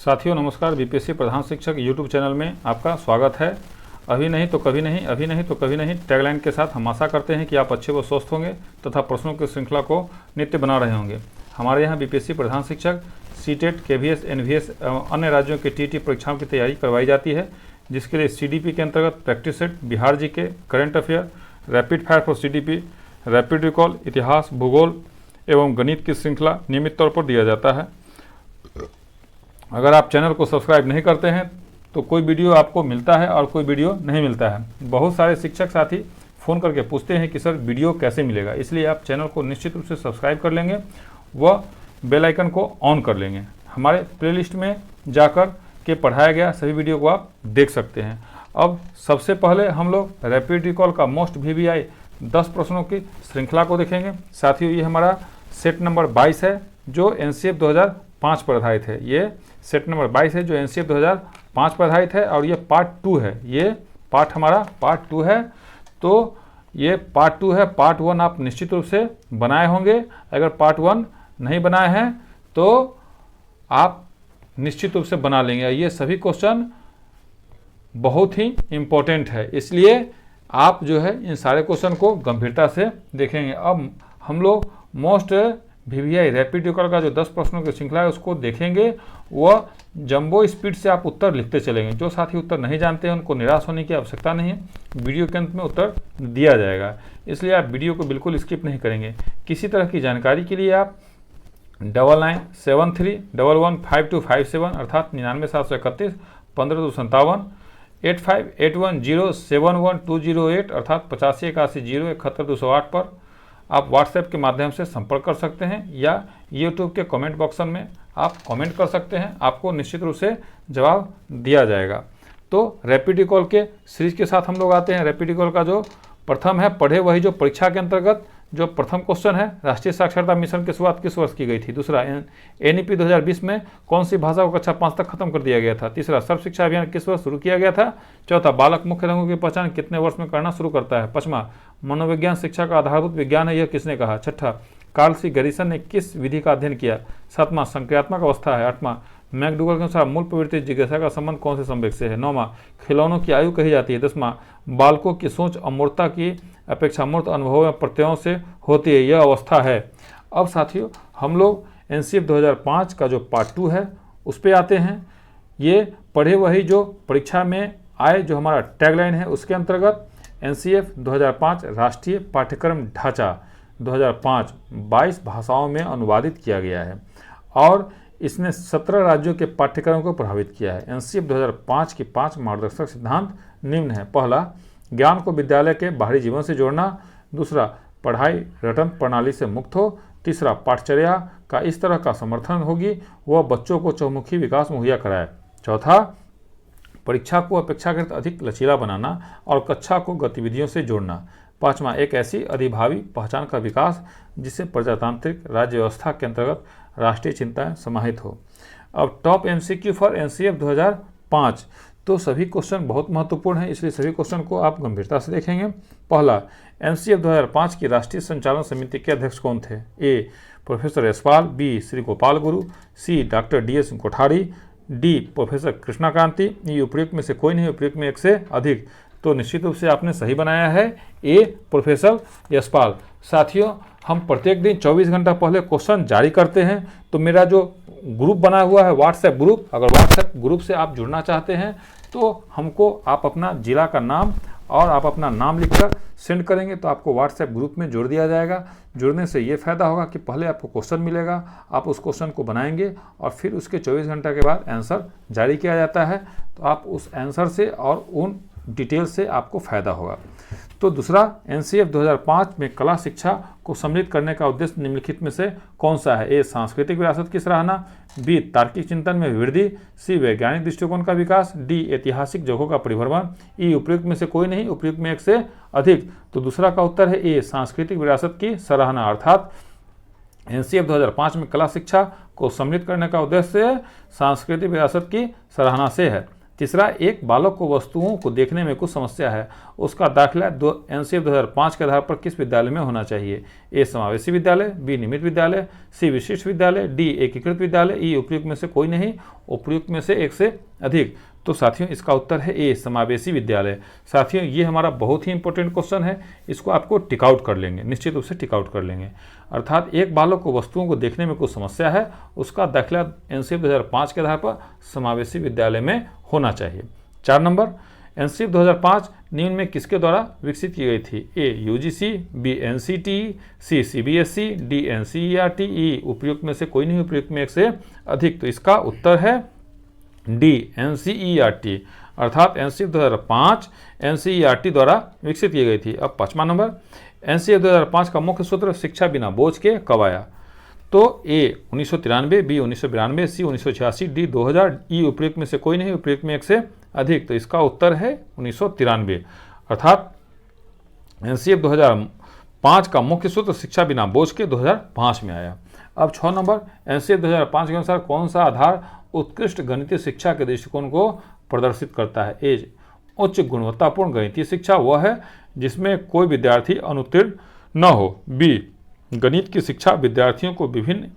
साथियों नमस्कार। बीपीएससी प्रधान शिक्षक यूट्यूब चैनल में आपका स्वागत है। अभी नहीं तो कभी नहीं, अभी नहीं तो कभी नहीं टैगलाइन के साथ हम आशा करते हैं कि आप अच्छे व स्वस्थ होंगे तथा प्रश्नों की श्रृंखला को नित्य बना रहे होंगे। हमारे यहाँ बीपीएससी प्रधान शिक्षक सीटेट, केवीएस, एनवीएस एवं अन्य राज्यों के टीटी परीक्षाओं की तैयारी करवाई जाती है, जिसके लिए सीडीपी के अंतर्गत practice set, Bihar GK, current affair, rapid fire for CDP, rapid recall, इतिहास, भूगोल एवं गणित की श्रृंखला नियमित तौर पर दिया जाता है। अगर आप चैनल को सब्सक्राइब नहीं करते हैं तो कोई वीडियो आपको मिलता है और कोई वीडियो नहीं मिलता है। बहुत सारे शिक्षक साथी फ़ोन करके पूछते हैं कि सर वीडियो कैसे मिलेगा, इसलिए आप चैनल को निश्चित रूप से सब्सक्राइब कर लेंगे व बेल आइकन को ऑन कर लेंगे। हमारे प्लेलिस्ट में जाकर के पढ़ाया गया सभी वीडियो को आप देख सकते हैं। अब सबसे पहले हम लोग रैपिड रिकॉल का मोस्ट VVI 10 प्रश्नों की श्रृंखला को देखेंगे। साथियों ये हमारा सेट नंबर 22 है जो NCF 2005 पर आधारित है। ये सेट नंबर 22 है जो NCF 2005 पर आधारित है और ये पार्ट 2 है। ये पार्ट हमारा पार्ट 2 है। तो ये पार्ट 2 है। पार्ट 1 आप निश्चित रूप से बनाए होंगे। अगर पार्ट 1 नहीं बनाए हैं तो आप निश्चित रूप से बना लेंगे। ये सभी क्वेश्चन बहुत ही इम्पोर्टेंट है, इसलिए आप जो है इन सारे क्वेश्चन को गंभीरता से देखेंगे। अब हम लोग मोस्ट VVI रैपिड रिकॉल का जो 10 प्रश्नों की श्रृंखला है उसको देखेंगे। वह जंबो स्पीड से आप उत्तर लिखते चलेंगे। जो साथी उत्तर नहीं जानते हैं उनको निराश होने की आवश्यकता नहीं है, वीडियो के अंत में उत्तर दिया जाएगा, इसलिए आप वीडियो को बिल्कुल स्किप नहीं करेंगे। किसी तरह की जानकारी के लिए आप 9973115257 अर्थात 99,731 15,257, 8581071208 अर्थात 8581071208 पर आप व्हाट्सएप के माध्यम से संपर्क कर सकते हैं या यूट्यूब के कमेंट बॉक्स में आप कमेंट कर सकते हैं। आपको निश्चित रूप से जवाब दिया जाएगा। तो रैपिड रिकॉल के सीरीज के साथ हम लोग आते हैं। रैपिड रिकॉल का जो प्रथम है पढ़े वही जो परीक्षा के अंतर्गत जो प्रथम क्वेश्चन है, राष्ट्रीय साक्षरता मिशन की शुरुआत किस वर्ष की गई थी। दूसरा, NEP 2020 में कौन सी भाषा को कक्षा 5 तक खत्म कर दिया गया था। तीसरा, सर्व शिक्षा अभियान किस वर्ष शुरू किया गया था। चौथा, बालक मुख्य रंगों की पहचान कितने वर्ष में करना शुरू करता है। पांचवा, मनोविज्ञान शिक्षा का आधारभूत विज्ञान है, यह किसने कहा। छठा, कार्ल सी गैरिसन ने किस विधि का अध्ययन किया। सातवां, संक्रियात्मक अवस्था है। आठवां, मैकडूगल के अनुसार मूल प्रवृत्ति जिज्ञासा का संबंध कौन से संवेग से है। नौवां, खिलौनों की आयु कही जाती है। 10वां, बालकों की सोच अमूर्तता की अपेक्षा मूर्त अनुभवों में प्रत्ययों से होती है, यह अवस्था है। अब साथियों हम लोग NCF 2005 का जो पार्ट 2 है उस पर आते हैं। ये पढ़े वही जो परीक्षा में आए जो हमारा टैगलाइन है उसके अंतर्गत NCF 2005 राष्ट्रीय पाठ्यक्रम ढांचा 2005 22 भाषाओं में अनुवादित किया गया है और इसने 17 राज्यों के पाठ्यक्रम को प्रभावित किया है। NCF 2005 की 5 मार्गदर्शक सिद्धांत निम्न है। पहला, ज्ञान को विद्यालय के बाहरी जीवन से जोड़ना। दूसरा, पढ़ाई रटन प्रणाली से मुक्त हो। तीसरा, पाठचर्या का इस तरह का समर्थन होगी वह बच्चों को चहुमुखी विकास मुहैया कराए। चौथा, परीक्षा को अपेक्षाकृत अधिक लचीला बनाना और कक्षा को गतिविधियों से जोड़ना। पाँचवा, एक ऐसी अधिभावी पहचान का विकास जिससे प्रजातांत्रिक राज्य व्यवस्था के अंतर्गत राष्ट्रीय चिंताएं समाहित हो। अब टॉप MCQ फॉर NCF 2005। तो सभी क्वेश्चन बहुत महत्वपूर्ण हैं, इसलिए सभी क्वेश्चन को आप गंभीरता से देखेंगे। पहला, NCF 2005 की राष्ट्रीय संचालन समिति के अध्यक्ष कौन थे। A, professor Yashpal. B, Shri Gopal Guru. C, doctor DS Kothari. D, professor Krishnakanti. E, उपयुक्त में से कोई नहीं, उपयुक्त में एक से अधिक। तो निश्चित रूप से आपने सही बनाया है, A, प्रोफेसर यशपाल। साथियों हम प्रत्येक दिन 24 घंटा पहले क्वेश्चन जारी करते हैं। तो मेरा जो ग्रुप बना हुआ है व्हाट्सएप ग्रुप, अगर व्हाट्सएप ग्रुप से आप जुड़ना चाहते हैं तो हमको आप अपना जिला का नाम और आप अपना नाम लिखकर सेंड करेंगे तो आपको व्हाट्सएप ग्रुप में जोड़ दिया जाएगा। जुड़ने से ये फ़ायदा होगा कि पहले आपको क्वेश्चन मिलेगा, आप उस क्वेश्चन को बनाएंगे और फिर उसके 24 घंटे के बाद आंसर जारी किया जाता है। तो आप उस आंसर से और उन डिटेल से आपको फ़ायदा होगा। तो दूसरा, NCF 2005 में कला शिक्षा को सम्मिलित करने का उद्देश्य निम्नलिखित में से कौन सा है। A, सांस्कृतिक विरासत की सराहना। B, तार्किक चिंतन में वृद्धि। C, वैज्ञानिक दृष्टिकोण का विकास। D, ऐतिहासिक जगहों का परिभ्रमण। E, उपयुक्त में से कोई नहीं, उपयुक्त में एक से अधिक। तो दूसरा का उत्तर है A, सांस्कृतिक विरासत की सराहना। अर्थात NCF 2005 में कला शिक्षा को सम्मिलित करने का उद्देश्य सांस्कृतिक विरासत की सराहना से है। तीसरा, एक बालक को वस्तुओं को देखने में कुछ समस्या है, उसका दाखिला एनसीएफ 2005 के आधार पर किस विद्यालय में होना चाहिए? ए समावेशी विद्यालय, बी नियमित विद्यालय, सी विशिष्ट विद्यालय, डी एकीकृत विद्यालय, ई उपयुक्त में से कोई नहीं, उपयुक्त में से एक से अधिक। तो साथियों इसका उत्तर है ए समावेशी विद्यालय। साथियों ये हमारा बहुत ही इंपॉर्टेंट क्वेश्चन है, इसको आपको टिक आउट कर लेंगे, निश्चित रूप से टिक आउट कर लेंगे। अर्थात एक बालक को वस्तुओं को देखने में कुछ समस्या है, उसका दाखिला एनसीएफ 2005 के आधार पर समावेशी विद्यालय में होना चाहिए। 4 नंबर, एनसीएफ 2005 निम्न में किसके द्वारा विकसित की गई थी? ए यूजीसी, बी एनसीटीई, सी सीबीएसई, डी एनसीईआरटी, ई उपयुक्त में से कोई नहीं, उपयुक्त में एक से अधिक। तो इसका उत्तर है डी एनसीईआरटी, अर्थात एनसीएफ 2005 एनसीईआरटी द्वारा विकसित की गई थी। अब 5वां नंबर, एनसीएफ 2005 का मुख्य सूत्र शिक्षा बिना बोझ के कब आया? तो ए 1993, बी 1992, सी 1986, डी 2000, ई उपयुक्त में से कोई नहीं, उपयुक्त में एक से अधिक। तो इसका उत्तर है 1993, अर्थात एनसीएफ 2005 का मुख्य सूत्र शिक्षा बिना बोझ के 2005 में आया। अब 6 नंबर, एनसीएफ 2005 के अनुसार कौन सा आधार उत्कृष्ट गणितीय शिक्षा के दृष्टिकोण को प्रदर्शित करता है? ए उच्च गुणवत्तापूर्ण गणितीय शिक्षा वह है जिसमें कोई विद्यार्थी अनुत्तीर्ण न हो, बी गणित की शिक्षा विद्यार्थियों को विभिन्न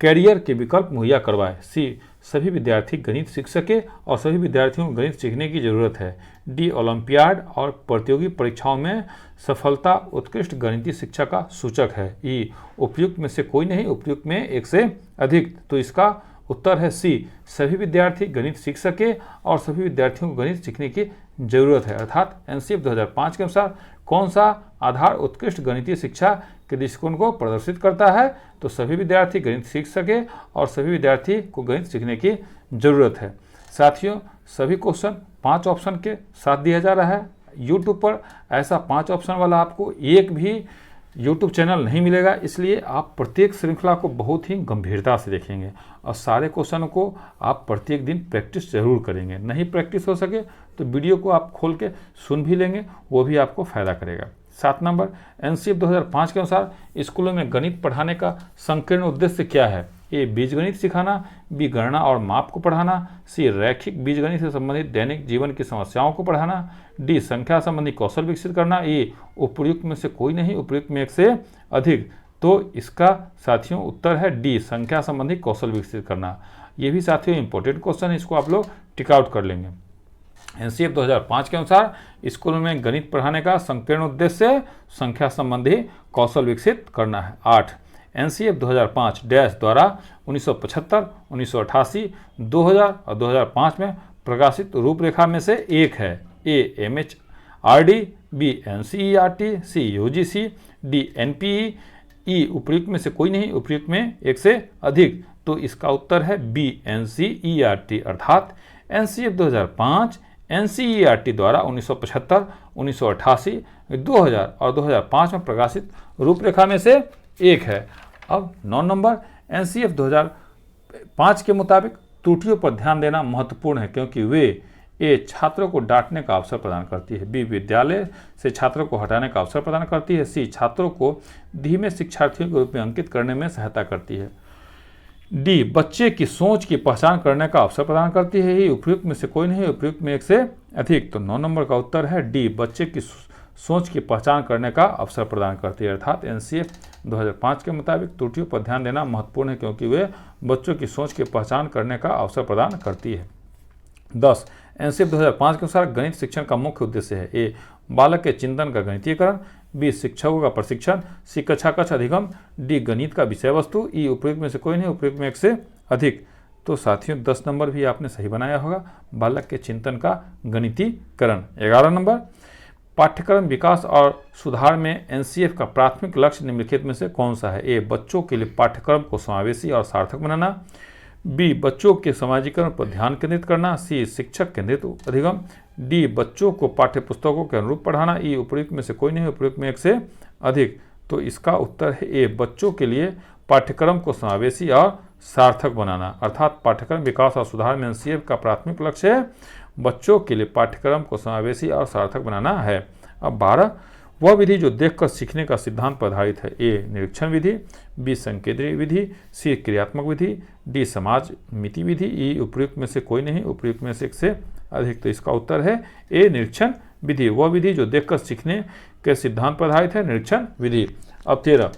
कैरियर के विकल्प मुहैया करवाए, सी सभी विद्यार्थी गणित सीख सके और सभी विद्यार्थियों को गणित सीखने की जरूरत है, डी ओलंपियाड और प्रतियोगी परीक्षाओं में सफलता उत्कृष्ट गणितीय शिक्षा का सूचक है, ई उपयुक्त में से कोई नहीं, उपयुक्त में एक से अधिक। तो इसका उत्तर है सी सभी विद्यार्थी गणित सीख सके और सभी विद्यार्थियों को गणित सीखने की जरूरत है। अर्थात एनसीएफ 2005 के अनुसार कौन सा आधार उत्कृष्ट गणितीय शिक्षा के दृष्टिकोण को प्रदर्शित करता है? तो सभी विद्यार्थी गणित सीख सके और सभी विद्यार्थी को गणित सीखने की जरूरत है। साथियों सभी क्वेश्चन 5 ऑप्शन के साथ दिया जा रहा है। यूट्यूब पर ऐसा 5 ऑप्शन वाला आपको एक भी यूट्यूब चैनल नहीं मिलेगा, इसलिए आप प्रत्येक श्रृंखला को बहुत ही गंभीरता से देखेंगे और सारे क्वेश्चनों को आप प्रत्येक दिन प्रैक्टिस जरूर करेंगे। नहीं प्रैक्टिस हो सके तो वीडियो को आप खोल के सुन भी लेंगे, वो भी आपको फायदा करेगा। 7 नंबर, एनसीएफ 2005 के अनुसार स्कूलों में गणित पढ़ाने का संकीर्ण उद्देश्य क्या है? ए बीजगणित सिखाना, बी गणना और माप को पढ़ाना, सी रैखिक बीजगणित से संबंधित दैनिक जीवन की समस्याओं को पढ़ाना, डी संख्या संबंधी कौशल विकसित करना, ए उपयुक्त में से कोई नहीं, उपयुक्त में एक से अधिक। तो इसका साथियों उत्तर है डी संख्या संबंधी कौशल विकसित करना। ये भी साथियों इंपॉर्टेंट क्वेश्चन है, इसको आप लोग टिक आउट कर लेंगे। एनसीएफ 2005 के अनुसार स्कूलों में गणित पढ़ाने का संकीर्ण उद्देश्य संख्या संबंधी कौशल विकसित करना है। 8, एनसीएफ 2005 डैश द्वारा 1975, 1988, 2000 और 2005 में प्रकाशित रूपरेखा में से एक है? ए एमएचआरडी, बी एनसीईआरटी, सी यूजीसी, डी एनपीई, ई उपयुक्त में से कोई नहीं, उपयुक्त में एक से अधिक। तो इसका उत्तर है बी एनसीईआरटी, अर्थात एनसीएफ 2005 एनसीईआरटी द्वारा 1975, 1988, 2000 और 2005 में प्रकाशित रूपरेखा में से एक है। अब 9 नंबर, एनसीएफ 2005 के मुताबिक त्रुटियों पर ध्यान देना महत्वपूर्ण है क्योंकि वे ए छात्रों को डांटने का अवसर प्रदान करती है, बी विद्यालय से छात्रों को हटाने का अवसर प्रदान करती है, सी छात्रों को धीमे शिक्षार्थियों के रूप में अंकित करने में सहायता करती है, डी बच्चे की सोच की पहचान करने का अवसर प्रदान करती है। ये उपयुक्त में से कोई नहीं, उपयुक्त में एक से अधिक। तो 9 नंबर का उत्तर है डी बच्चे की सोच की पहचान करने का अवसर प्रदान करती है। अर्थात एनसीएफ 2005 के मुताबिक त्रुटियों पर ध्यान देना महत्वपूर्ण है क्योंकि वे बच्चों की सोच की पहचान करने का अवसर प्रदान करती है। 10, एनसीएफ 2005 के अनुसार गणित शिक्षण का मुख्य उद्देश्य है? ए बालक के चिंतन का गणितीयकरण, बी शिक्षकों का प्रशिक्षण, सी कक्षा कक्ष अधिगम, डी गणित का विषय वस्तु, ई उपयुक्त में से कोई नहीं, उपयुक्त में एक से अधिक। तो साथियों 10 नंबर भी आपने सही बनाया होगा, बालक के चिंतन का गणितीकरण। 11 नंबर, पाठ्यक्रम विकास और सुधार में एनसीएफ का प्राथमिक लक्ष्य निम्नलिखित में से कौन सा है? ए बच्चों के लिए पाठ्यक्रम को समावेशी और सार्थक बनाना, बी बच्चों के समाजीकरण पर ध्यान केंद्रित करना, सी शिक्षक केंद्रित अधिगम, डी बच्चों को पाठ्यपुस्तकों के अनुरूप पढ़ाना, ई उपयुक्त में से कोई नहीं, उपयुक्त में एक से अधिक। तो इसका उत्तर है ए बच्चों के लिए पाठ्यक्रम को समावेशी और सार्थक बनाना। अर्थात पाठ्यक्रम विकास और सुधार में एनसीएफ का प्राथमिक लक्ष्य है बच्चों के लिए पाठ्यक्रम को समावेशी और सार्थक बनाना है। अब 12, वह विधि जो देखकर सीखने का सिद्धांत पर आधारित है। ए निरीक्षण विधि, बी संकेंद्रीय विधि, सी क्रियात्मक विधि, डी समाज मिति विधि, ई उपयुक्त में से कोई नहीं, उपयुक्त में से एक से अधिक। तो इसका उत्तर है ए निरीक्षण विधि, वह विधि जो देखकर सीखने के सिद्धांत पर आधारित है, निरीक्षण विधि। अब 13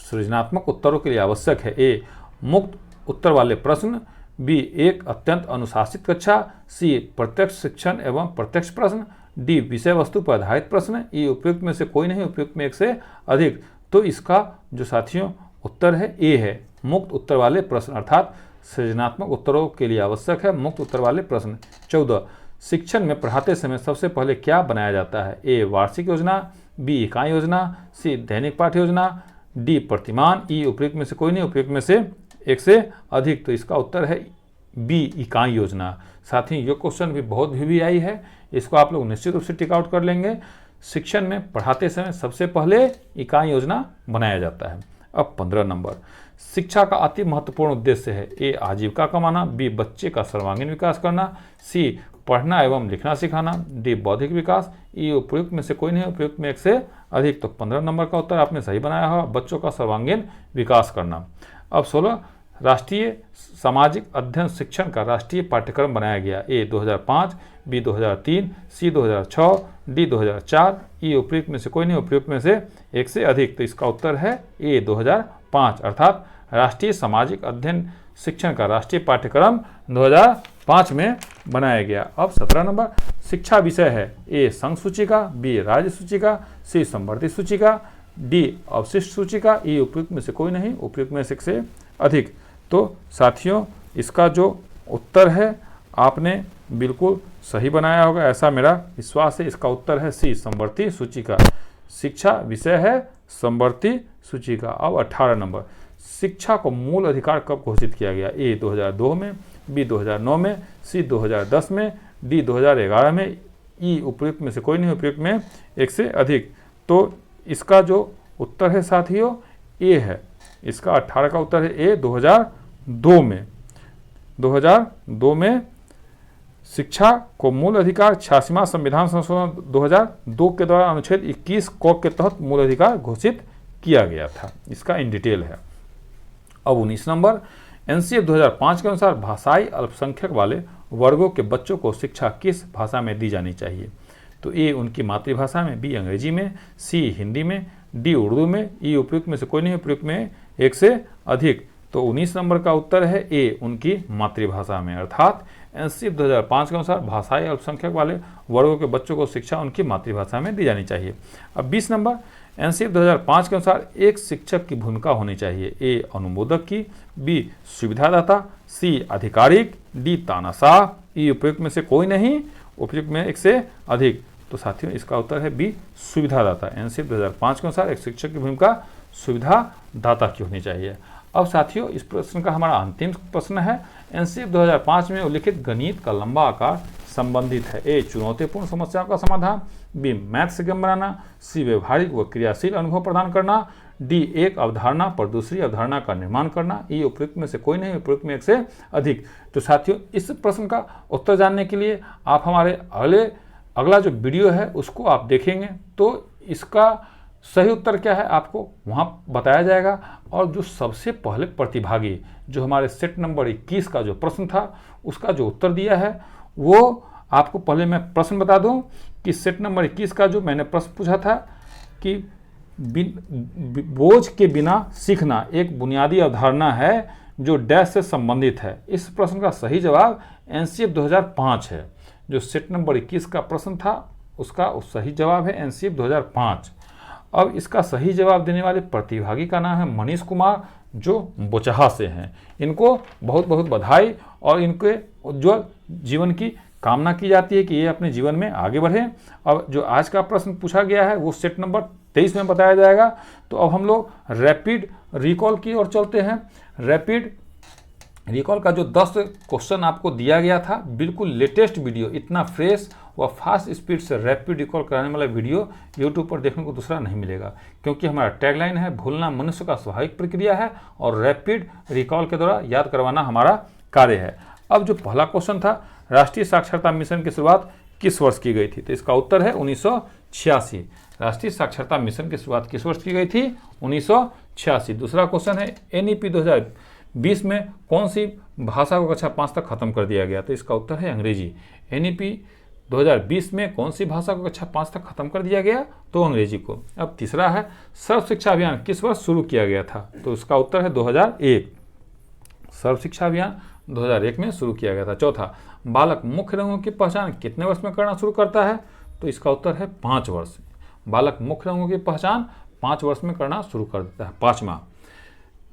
सृजनात्मक उत्तरों के लिए आवश्यक है। ए मुक्त उत्तर वाले प्रश्न, बी एक अत्यंत अनुशासित कक्षा, सी प्रत्यक्ष शिक्षण एवं प्रत्यक्ष प्रश्न, डी विषय वस्तु पर आधारित प्रश्न, ई उपयुक्त में से कोई नहीं, उपयुक्त में एक से अधिक। तो इसका जो साथियों उत्तर है ए है मुक्त उत्तर वाले प्रश्न, अर्थात सृजनात्मक उत्तरों के लिए आवश्यक है मुक्त उत्तर वाले प्रश्न। 14 शिक्षण में पढ़ाते समय सबसे पहले क्या बनाया जाता है। ए वार्षिक योजना, बी इकाई योजना, सी दैनिक पाठ्य योजना, डी प्रतिमान, ई उपयुक्त में से कोई नहीं, उपयुक्त में से एक से अधिक। तो इसका उत्तर है बी इकाई योजना। साथ ही ये क्वेश्चन भी बहुत भी आई है, इसको आप लोग निश्चित रूप से टिक आउट कर लेंगे। शिक्षण में पढ़ाते समय सबसे पहले इकाई योजना बनाया जाता है। अब 15 नंबर शिक्षा का अति महत्वपूर्ण उद्देश्य है। ए आजीविका कमाना, बी बच्चे का सर्वांगीण विकास करना, सी पढ़ना एवं लिखना सिखाना, डी बौद्धिक विकास, ई उपयुक्त में से कोई नहीं, उपयुक्त में एक से अधिक। तो 15 नंबर का उत्तर आपने सही बनाया होगा, बच्चों का सर्वांगीण विकास करना। अब 16 राष्ट्रीय सामाजिक अध्ययन शिक्षण का राष्ट्रीय पाठ्यक्रम बनाया गया। ए 2005, बी 2003, सी 2006, डी 2004, ई उपयुक्त में से कोई नहीं, उपयुक्त में से एक से अधिक। तो इसका उत्तर है ए 2005, अर्थात राष्ट्रीय सामाजिक अध्ययन शिक्षण का राष्ट्रीय पाठ्यक्रम 2005 में बनाया गया। अब 17 नंबर शिक्षा विषय है। ए संघ सूचिका, बी राज्य सूचिका, सी संवर्धित सूचिका, डी अवशिष्ट सूचिका, ई उपयुक्त में से कोई नहीं, उपयुक्त में से अधिक। तो साथियों इसका जो उत्तर है आपने बिल्कुल सही बनाया होगा, ऐसा मेरा विश्वास है। इसका उत्तर है सी संवर्धित सूचिका। शिक्षा विषय है संवर्धित सूचिका। अब 18 नंबर शिक्षा को मूल अधिकार कब घोषित किया गया। ए 2002 में, बी 2009 में, सी 2010 में, डी 2011 में, ई उपयुक्त में से कोई नहीं, उपयुक्त में एक से अधिक। तो इसका जो उत्तर है साथियों ए है, इसका 18 का उत्तर है ए 2002 में। 2002 में शिक्षा को मूल अधिकार 86वां संविधान संशोधन 2002 के द्वारा अनुच्छेद 21 क के तहत मूल अधिकार घोषित किया गया था। इसका इन डिटेल है। अब 19 नंबर एनसीएफ 2005 के अनुसार भाषाई अल्पसंख्यक वाले वर्गों के बच्चों को शिक्षा किस भाषा में दी जानी चाहिए। तो ए उनकी मातृभाषा में, बी अंग्रेजी में, सी हिंदी में, डी उर्दू में, ई उपयुक्त में से कोई नहीं, उपयुक्त में एक से अधिक। तो 19 नंबर का उत्तर है ए उनकी मातृभाषा में, अर्थात एनसीएफ 2005 के अनुसार भाषाई अल्पसंख्यक वाले वर्गों के बच्चों को शिक्षा उनकी मातृभाषा में दी जानी चाहिए। अब 20 नंबर एनसीएफ 2005 के अनुसार एक शिक्षक की भूमिका होनी चाहिए। ए अनुमोदक की, बी सुविधादाता, सी आधिकारिक, डी तानाशाह, ई उपयुक्त में से कोई नहीं, उपयुक्त में एक से अधिक। तो साथियों इसका उत्तर है बी सुविधादाता। एनसीएफ 2005 के अनुसार एक शिक्षक की भूमिका सुविधादाता की होनी चाहिए। अब साथियों इस प्रश्न का हमारा अंतिम प्रश्न है। एनसीएफ 2005 में उल्लिखित गणित का लंबा आकार संबंधित है। ए चुनौतीपूर्ण समस्याओं का समाधान, बी मैथ से गेम बनाना, सी व्यवहारिक व क्रियाशील अनुभव प्रदान करना, डी एक अवधारणा पर दूसरी अवधारणा का निर्माण करना, ई उपयुक्त में से कोई नहीं, उपयुक्त में एक से अधिक। तो साथियों इस प्रश्न का उत्तर जानने के लिए आप हमारे अगला जो वीडियो है उसको आप देखेंगे तो इसका सही उत्तर क्या है आपको वहाँ बताया जाएगा। और जो सबसे पहले प्रतिभागी जो हमारे सेट नंबर 21 का जो प्रश्न था उसका जो उत्तर दिया है वो आपको पहले मैं प्रश्न बता दूं कि सेट नंबर 21 का जो मैंने प्रश्न पूछा था कि बोझ के बिना सीखना एक बुनियादी अवधारणा है जो डैश से संबंधित है। इस प्रश्न का सही जवाब एनसीएफ 2005 है। जो सेट नंबर 21 का प्रश्न था उसका सही जवाब है एनसीएफ 2005। अब इसका सही जवाब देने वाले प्रतिभागी का नाम है मनीष कुमार जो बोचहा से हैं। इनको बहुत बहुत बधाई और इनके उज्ज्वल जीवन की कामना की जाती है कि ये अपने जीवन में आगे बढ़ें। अब जो आज का प्रश्न पूछा गया है वो सेट नंबर 23 में बताया जाएगा। तो अब हम लोग रैपिड रिकॉल की ओर चलते हैं। रैपिड रिकॉल का जो 10 क्वेश्चन आपको दिया गया था, बिल्कुल लेटेस्ट वीडियो, इतना फ्रेश व फास्ट स्पीड से रैपिड रिकॉल कराने वाला वीडियो यूट्यूब पर देखने को दूसरा नहीं मिलेगा, क्योंकि हमारा टैगलाइन है भूलना मनुष्य का स्वाभाविक प्रक्रिया है और रैपिड रिकॉल के द्वारा याद करवाना हमारा कार्य है। अब जो पहला क्वेश्चन था, राष्ट्रीय साक्षरता मिशन की शुरुआत किस वर्ष की गई थी? तो इसका उत्तर है 1986। राष्ट्रीय साक्षरता मिशन की शुरुआत किस वर्ष की गई थी? 1986। दूसरा क्वेश्चन है NEP 2020 में कौन सी भाषा को कक्षा 5 तक खत्म कर दिया गया? तो इसका उत्तर है अंग्रेजी। NEP 2020 में कौन सी भाषा को कक्षा 5 तक खत्म कर दिया गया? तो अंग्रेजी को। अब तीसरा है सर्व शिक्षा अभियान किस वर्ष शुरू किया गया था? तो इसका उत्तर है 2001। सर्व शिक्षा अभियान 2001 में शुरू किया गया था। चौथा, बालक मुख्य रंगों की पहचान कितने वर्ष में करना शुरू करता है? तो इसका उत्तर है 5 वर्ष। बालक मुख्य रंगों की पहचान 5 वर्ष में करना शुरू कर देता है। पाँचवा,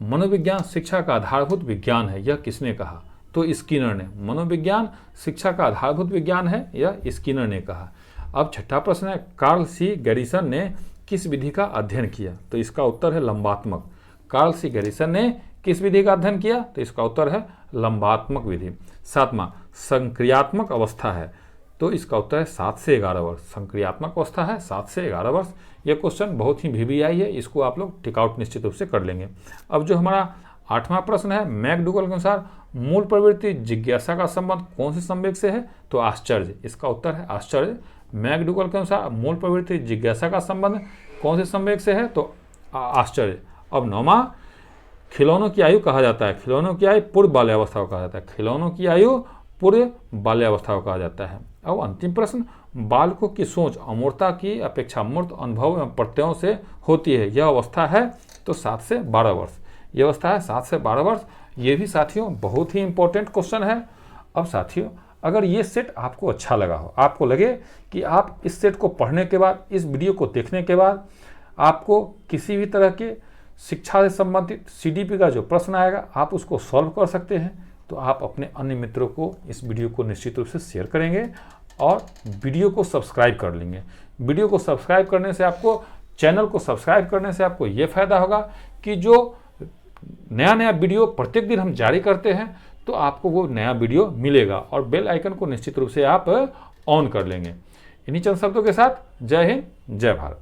मनोविज्ञान शिक्षा का आधारभूत विज्ञान है, यह किसने कहा? तो स्किनर ने। मनोविज्ञान शिक्षा का आधारभूत विज्ञान है, यह स्किनर ने कहा। अब छठा प्रश्न है कार्ल सी गैरिसन ने किस विधि का अध्ययन किया? तो इसका उत्तर है लंबात्मक। कार्ल सी गैरिसन ने किस विधि का अध्ययन किया? तो इसका उत्तर है लंबात्मक विधि। सातवां, संक्रियात्मक अवस्था है, तो इसका उत्तर है 7 से 11 वर्ष। संक्रियात्मक अवस्था है 7 से 11 वर्ष। यह क्वेश्चन बहुत ही VVI है, इसको आप लोग टिक आउट निश्चित रूप से कर लेंगे। अब जो हमारा 8वां प्रश्न है, मैकडूगल के अनुसार मूल प्रवृत्ति जिज्ञासा का संबंध कौन से संवेग से है? तो आश्चर्य। इसका उत्तर है आश्चर्य। मैकडूगल के अनुसार मूल प्रवृत्ति जिज्ञासा का संबंध कौन से संवेग से है? तो आश्चर्य। अब 9वां, खिलौनों की आयु कहा जाता है। खिलौनों की आयु पूर्व बाल्यावस्था को कहा जाता है। खिलौनों की आयु पूर्व बाल्यावस्था को कहा जाता है। अब अंतिम प्रश्न, बालकों की सोच अमूर्तता की अपेक्षा मूर्त अनुभव एवं प्रत्ययों से होती है, यह अवस्था है? तो 7 से 12 वर्ष। यह अवस्था है 7 से 12 वर्ष। ये भी साथियों बहुत ही इंपॉर्टेंट क्वेश्चन है। अब साथियों, अगर ये सेट आपको अच्छा लगा हो, आपको लगे कि आप इस सेट को पढ़ने के बाद, इस वीडियो को देखने के बाद आपको किसी भी तरह के शिक्षा से संबंधित CDP का जो प्रश्न आएगा आप उसको सॉल्व कर सकते हैं, तो आप अपने अन्य मित्रों को इस वीडियो को निश्चित रूप से शेयर करेंगे और वीडियो को सब्सक्राइब कर लेंगे। वीडियो को सब्सक्राइब करने से आपको, चैनल को सब्सक्राइब करने से आपको ये फायदा होगा कि जो नया नया वीडियो प्रत्येक दिन हम जारी करते हैं तो आपको वो नया वीडियो मिलेगा और बेल आइकन को निश्चित रूप से आप ऑन कर लेंगे। इन्हीं चंद शब्दों के साथ जय हिंद, जय भारत।